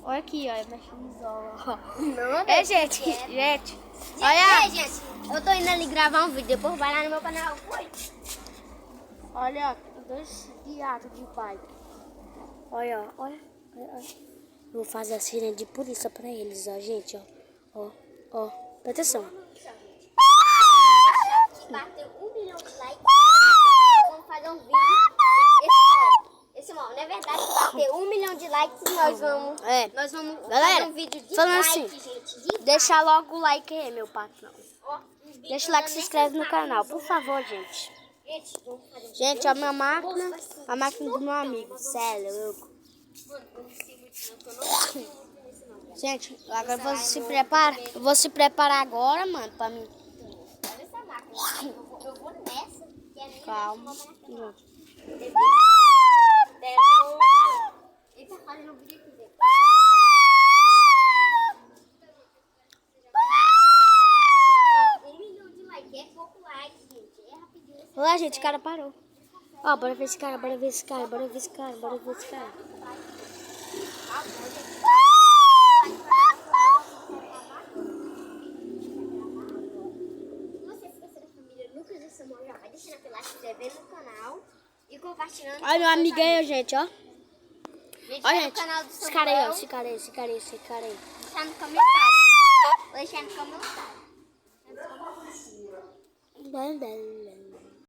Olha aqui, ó, minha camisola. Não, gente. Olha, gente, eu tô indo ali gravar um vídeo, depois vai lá no meu canal. Oi. Olha, 2 viados de bike. Olha. Eu vou fazer a sirene de polícia pra eles, ó, gente, ó. Presta atenção. Bateu 1 milhão de likes. Vamos fazer um vídeo. Esse não é verdade, bater 1 milhão de likes, nós vamos Galera, fazer um vídeo de falando like, assim, gente. De deixa logo o like aí, meu patrão. ó, Deixa o like e se inscreve no canal, por favor, gente. Gente, vamos fazer um Gente, a minha máquina, a máquina do meu amigo. Sério, louco. Mano, eu não sei muito não, que eu não sei muito nisso não. Gente, agora eu vou se preparar agora, mano, pra mim. Olha essa máquina. Eu vou nessa, que é a minha. Calma. Ele tá fazendo um vídeo aqui, gente. 1 milhão de likes, é pouco like, gente. É rapidinho. Olha, gente, o cara parou. Ó, bora ver esse cara. Você, se você é da família Lucas e Samuel, já vai deixando aquele like, se inscrevendo no canal e compartilhando. Olha meu amigo aí, gente, ó. Gente, Olha, no gente, canal do esse cara aí, ó. Samuel. Esse cara aí. Deixar no comentário. Vou deixar no comentário. Bem.